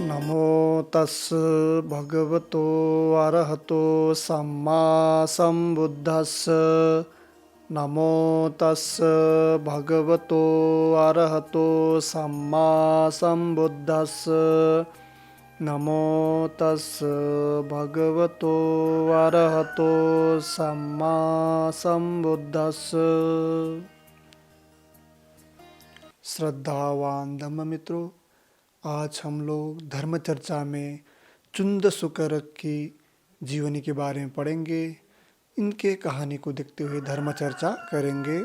नमो तस् भगवतो अरहतो सम्मा सम्बुद्धस्स। नमो तस् भगवतो अरहतो सम्मा सम्बुद्धस्स। नमो तस् भगवतो अरहतो सम्मा सम्बुद्धस्स। श्रद्धावान धम्म मित्रों, आज हम लोग धर्म चर्चा में चुंद सुकरक की जीवनी के बारे में पढ़ेंगे। इनके कहानी को देखते हुए धर्म चर्चा करेंगे।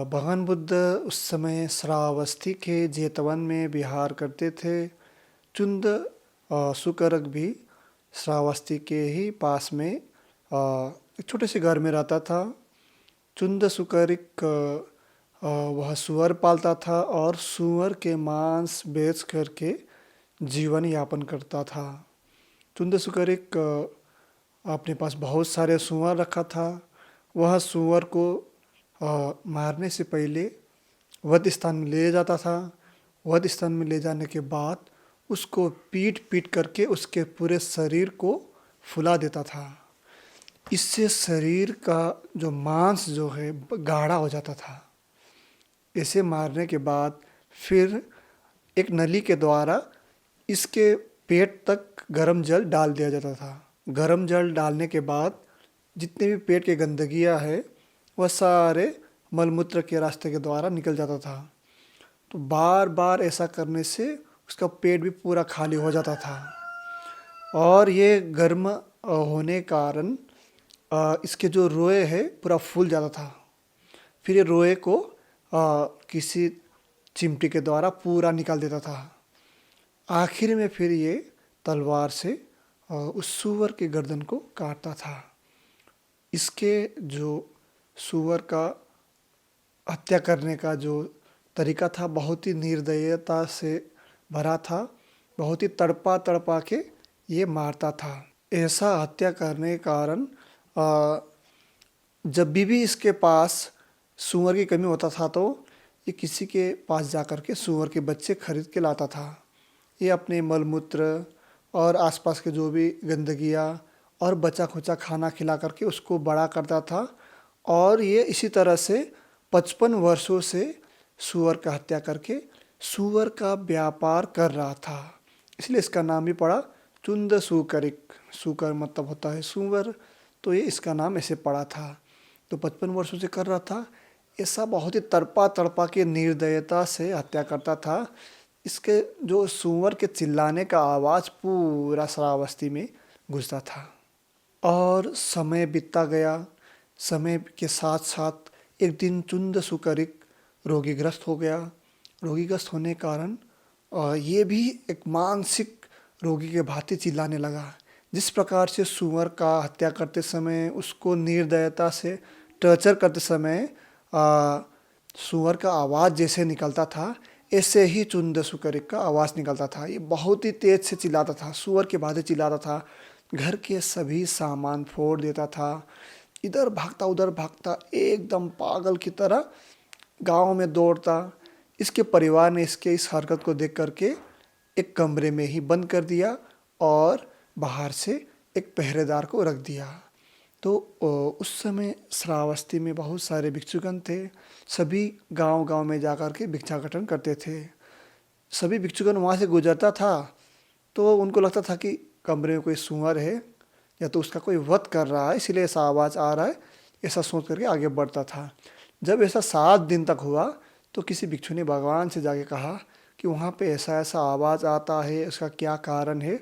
भगवान बुद्ध उस समय श्रावस्ती के जेतवन में विहार करते थे। चुंद सुकरक भी श्रावस्ती के ही पास में एक छोटे से घर में रहता था। चुंद सुकरिक वह सुअर पालता था और सुअर के मांस बेच करके जीवन यापन करता था। चुंद सुकरिक अपने पास बहुत सारे सुअर रखा था। वह सुअर को मारने से पहले वध स्थान में ले जाता था। वध स्थान में ले जाने के बाद उसको पीट पीट करके उसके पूरे शरीर को फुला देता था। इससे शरीर का जो मांस जो है गाढ़ा हो जाता था। इसे मारने के बाद फिर एक नली के द्वारा इसके पेट तक गर्म जल डाल दिया जाता था। गर्म जल डालने के बाद जितने भी पेट की गंदगियां है वह सारे मलमूत्र के रास्ते के द्वारा निकल जाता था। तो बार बार ऐसा करने से उसका पेट भी पूरा खाली हो जाता था। और ये गर्म होने कारण इसके जो रोए है पूरा फूल जाता था। फिर ये रोए को किसी चिमटी के द्वारा पूरा निकाल देता था। आखिर में फिर ये तलवार से उस सूअर के गर्दन को काटता था। इसके जो सूअर का हत्या करने का जो तरीका था बहुत ही निर्दयता से भरा था। बहुत ही तड़पा तड़पा के ये मारता था। ऐसा हत्या करने के कारण जब भी इसके पास सूअर की कमी होता था तो ये किसी के पास जाकर के सूअर के बच्चे खरीद के लाता था। ये अपने मलमूत्र और आसपास के जो भी गंदगियाँ और बचा खुचा खाना खिला करके उसको बड़ा करता था। और ये इसी तरह से 55 वर्षों से सूअर का हत्या करके सूअर का व्यापार कर रहा था। इसलिए इसका नाम भी पड़ा चुंद सुकरिक। सुकर मतलब होता है सूअर, तो ये इसका नाम ऐसे पड़ा था। तो 55 वर्षों से कर रहा था। ऐसा बहुत ही तड़पा तड़पा के निर्दयता से हत्या करता था। इसके जो सूअर के चिल्लाने का आवाज़ पूरा श्रावस्ती में गूंजता था। और समय बीतता गया। समय के साथ साथ एक दिन चुंद सुकरिक रोगीग्रस्त हो गया। रोगीग्रस्त होने के कारण ये भी एक मानसिक रोगी के भांति चिल्लाने लगा। जिस प्रकार से सूअर का हत्या करते समय उसको निर्दयता से टॉर्चर करते समय सूअर का आवाज़ जैसे निकलता था, ऐसे ही चुंद सुकरिक का आवाज़ निकलता था। ये बहुत ही तेज से चिल्लाता था, सूअर के भांति चिल्लाता था। घर के सभी सामान फोड़ देता था। इधर भागता उधर भागता, एकदम पागल की तरह गांव में दौड़ता। इसके परिवार ने इसके इस हरकत को देख करके एक कमरे में ही बंद कर दिया और बाहर से एक पहरेदार को रख दिया। तो उस समय श्रावस्ती में बहुत सारे भिक्षुगण थे। सभी गांव-गांव में जाकर के भिक्षाटन करते थे। सभी भिक्षुगण वहाँ से गुजरता था तो उनको लगता था कि कमरे में कोई सूअर है या तो उसका कोई वध कर रहा है, इसीलिए ऐसा आवाज़ आ रहा है, ऐसा सोच करके आगे बढ़ता था। जब ऐसा 7 दिन तक हुआ तो किसी भिक्षु ने भगवान से जाके कहा कि वहाँ पे ऐसा ऐसा आवाज़ आता है, उसका क्या कारण है।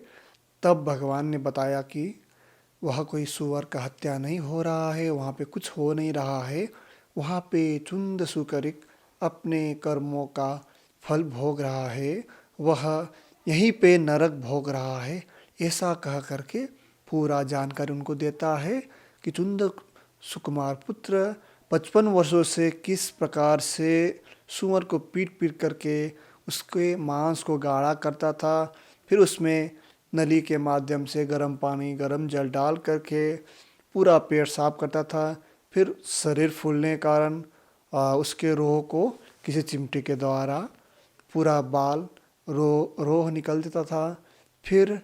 तब भगवान ने बताया कि वह कोई सूअर का हत्या नहीं हो रहा है, वहाँ पे कुछ हो नहीं रहा है। वहाँ पे चुंद सुकरिक अपने कर्मों का फल भोग रहा है, वह यहीं पे नरक भोग रहा है। ऐसा कह करके पूरा जानकारी उनको देता है कि चुंद सुकुमार पुत्र 55 वर्षों से किस प्रकार से सूअर को पीट पीट करके उसके मांस को गाढ़ा करता था। फिर उसमें नली के माध्यम से गर्म पानी गर्म जल डाल करके पूरा पेट साफ करता था। फिर शरीर फूलने के कारण उसके रोह को किसी चिमटी के द्वारा पूरा बाल रोह निकल देता था, फिर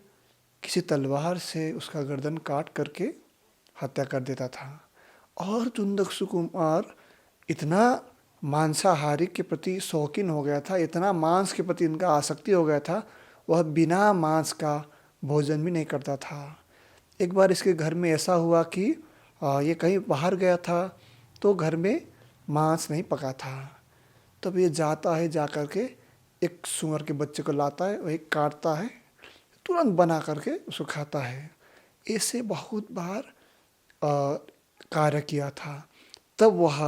किसी तलवार से उसका गर्दन काट करके हत्या कर देता था। और चुंदक सुकुमार इतना मांसाहारी के प्रति शौकीन हो गया था, इतना मांस के प्रति इनका आसक्ति हो गया था, वह बिना मांस का भोजन भी नहीं करता था। एक बार इसके घर में ऐसा हुआ कि ये कहीं बाहर गया था, तो घर में मांस नहीं पका था। तब ये जाता है, जा कर के एक सूअर के बच्चे को लाता है, वही काटता है, तुरंत बना करके उसको खाता है। ऐसे बहुत बार कार्य किया था। तब वह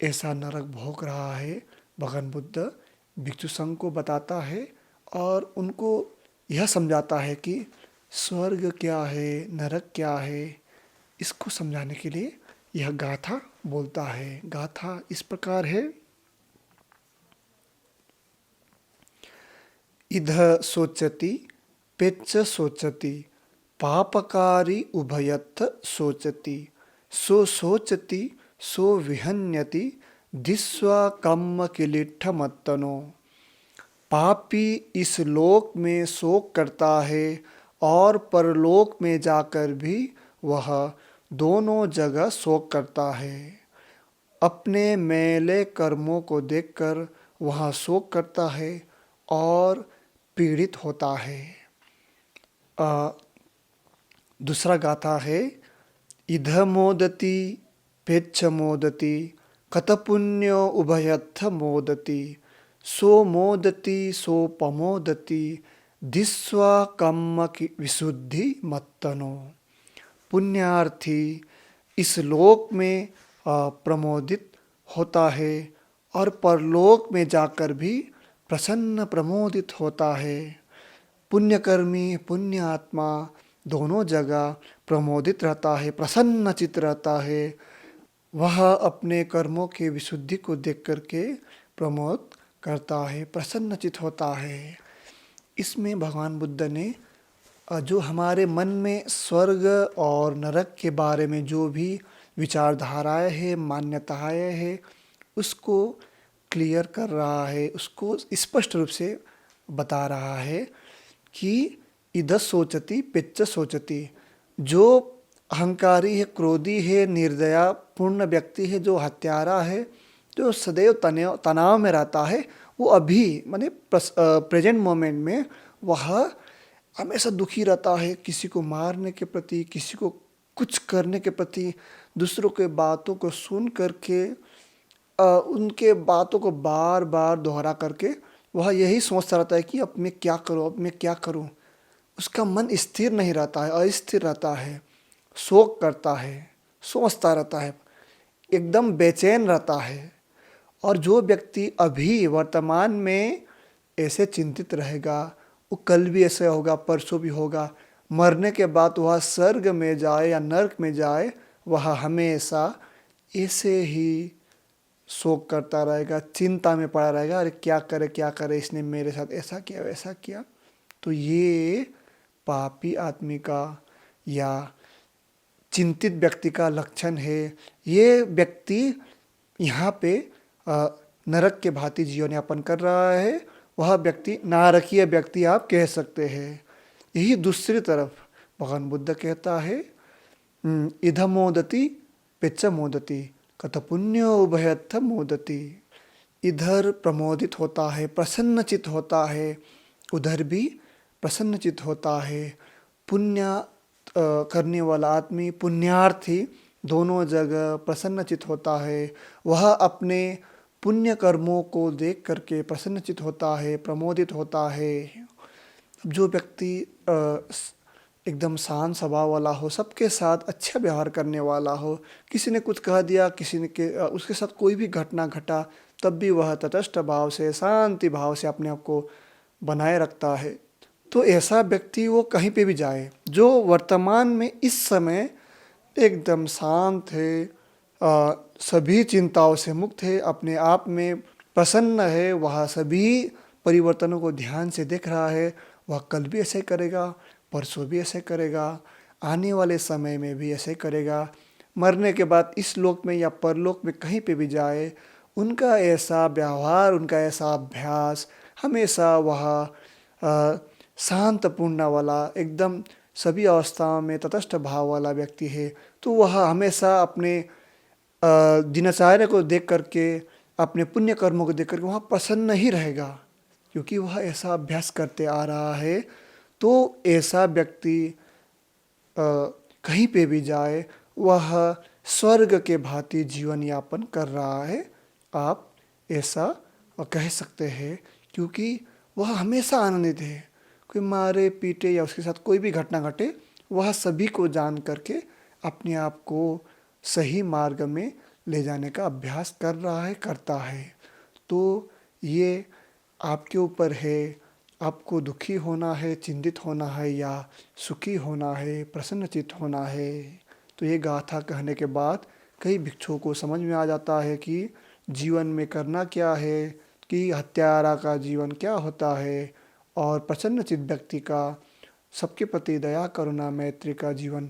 ऐसा नरक भोग रहा है। भगवान बुद्ध भिक्षु संघ को बताता है और उनको यह समझाता है कि स्वर्ग क्या है, नरक क्या है। इसको समझाने के लिए यह गाथा बोलता है। गाथा इस प्रकार है। इध सोचति पेच्च सोचति पापकारी उभयथ सोचति सो सोचति सो विहन्यति दिस्वा कम्म किलिट्ठ मत्तनो। पापी इस लोक में शोक करता है और परलोक में जाकर भी वह दोनों जगह शोक करता है। अपने मैले कर्मों को देखकर वह शोक करता है और पीड़ित होता है। दूसरा गाथा है। इध मोदति पेच्छ मोदति कतपुण्यो उभयथ मोदति सो मोदति सो पमोदति दिस्वा कम्म की विशुद्धि मत्तनो। पुण्यार्थी इस लोक में प्रमोदित होता है और परलोक में जाकर भी प्रसन्न प्रमोदित होता है। पुण्यकर्मी पुण्यात्मा दोनों जगह प्रमोदित रहता है, प्रसन्नचित रहता है। वह अपने कर्मों के विशुद्धि को देख करके प्रमोद करता है, प्रसन्नचित होता है। इसमें भगवान बुद्ध ने जो हमारे मन में स्वर्ग और नरक के बारे में जो भी विचारधाराएं हैं, मान्यताएं हैं, उसको क्लियर कर रहा है, उसको स्पष्ट रूप से बता रहा है कि इधर सोचती पिच्च सोचती। जो अहंकारी है, क्रोधी है, निर्दया पूर्ण व्यक्ति है, जो हत्यारा है, जो सदैव तनाव में रहता है, वो अभी माने प्रेजेंट मोमेंट में वह हमेशा दुखी रहता है, किसी को मारने के प्रति, किसी को कुछ करने के प्रति, दूसरों के बातों को सुन करके उनके बातों को बार बार दोहरा करके वह यही सोचता रहता है कि अब मैं क्या करूँ, अब मैं क्या करूँ। उसका मन स्थिर नहीं रहता है, अस्थिर रहता है, शोक करता है, सोचता रहता है, एकदम बेचैन रहता है। और जो व्यक्ति अभी वर्तमान में ऐसे चिंतित रहेगा, वो कल भी ऐसे होगा, परसों भी होगा, मरने के बाद वह स्वर्ग में जाए या नरक में जाए, वह हमेशा ऐसे ही शोक करता रहेगा, चिंता में पड़ा रहेगा। अरे क्या करे, इसने मेरे साथ ऐसा किया, वैसा किया। तो ये पापी आदमी का या चिंतित व्यक्ति का लक्षण है। ये व्यक्ति यहाँ पे नरक के भांति जीवन यापन कर रहा है। वह व्यक्ति नारकीय व्यक्ति आप कह सकते हैं। यही दूसरी तरफ भगवान बुद्ध कहता है, इध मोदति पिच्च मोदति कत पुण्यो उभयथ मोदति। इधर प्रमोदित होता है, प्रसन्नचित होता है, उधर भी प्रसन्नचित होता है। पुण्य करने वाला आदमी, पुण्यार्थी, दोनों जगह प्रसन्नचित होता है। वह अपने पुण्य कर्मों को देख करके प्रसन्नचित होता है, प्रमोदित होता है। जो व्यक्ति एकदम शांत स्वभाव वाला हो, सबके साथ अच्छा व्यवहार करने वाला हो, किसी ने कुछ कह दिया, किसी ने उसके साथ कोई भी घटना घटा, तब भी वह तटस्थ भाव से, शांति भाव से अपने आप को बनाए रखता है, तो ऐसा व्यक्ति वो कहीं पे भी जाए, जो वर्तमान में इस समय एकदम शांत है, सभी चिंताओं से मुक्त है, अपने आप में प्रसन्न है, वह सभी परिवर्तनों को ध्यान से देख रहा है, वह कल भी ऐसे करेगा, परसों भी ऐसे करेगा, आने वाले समय में भी ऐसे करेगा। मरने के बाद इस लोक में या परलोक में कहीं पे भी जाए, उनका ऐसा व्यवहार, उनका ऐसा अभ्यास, हमेशा वह शांतपूर्ण वाला, एकदम सभी अवस्थाओं में तटस्थ भाव वाला व्यक्ति है। तो वह हमेशा अपने दिनचर्या को देख करके, अपने पुण्य कर्मों को देख करके वह प्रसन्न ही रहेगा, क्योंकि वह ऐसा अभ्यास करते आ रहा है। तो ऐसा व्यक्ति कहीं पे भी जाए, वह स्वर्ग के भांति जीवन यापन कर रहा है, आप ऐसा कह सकते हैं, क्योंकि वह हमेशा आनंदित है। कोई मारे पीटे या उसके साथ कोई भी घटना घटे, वह सभी को जान करके अपने आप को सही मार्ग में ले जाने का अभ्यास कर रहा है, करता है। तो ये आपके ऊपर है, आपको दुखी होना है, चिंतित होना है, या सुखी होना है, प्रसन्नचित्त होना है। तो ये गाथा कहने के बाद कई भिक्षुओं को समझ में आ जाता है कि जीवन में करना क्या है, कि हत्यारा का जीवन क्या होता है, और प्रसन्नचित्त व्यक्ति का, सबके प्रति दया करुणा मैत्री का जीवन,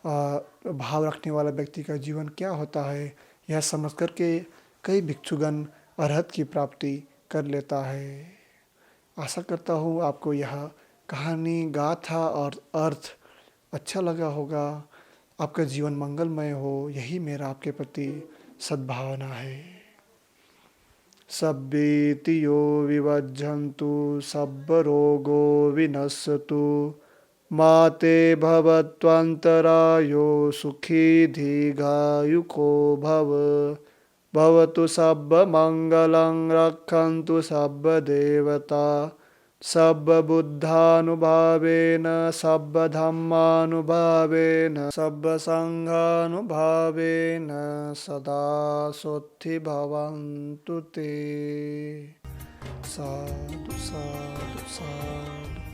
भाव रखने वाला व्यक्ति का जीवन क्या होता है। यह समझ करके कई भिक्षुगण अरहत की प्राप्ति कर लेता है। आशा करता हूँ आपको यह कहानी, गाथा और अर्थ अच्छा लगा होगा। आपका जीवन मंगलमय हो, यही मेरा आपके प्रति सद्भावना है। सब्बेतियो विवज्झन्तु सब्बरोगो विनश्यतु माते भवत्वन्तरायो सुखी दीर्घायुको भव। भवतु सब्बमङ्गलं रक्षन्तु सब्बदेवता सब्बबुद्धानुभावेन सब्बधम्मानुभावेन सब्बसङ्घानुभावेन सदा सोत्थि भवन्तु ते। साधु साधु साधु।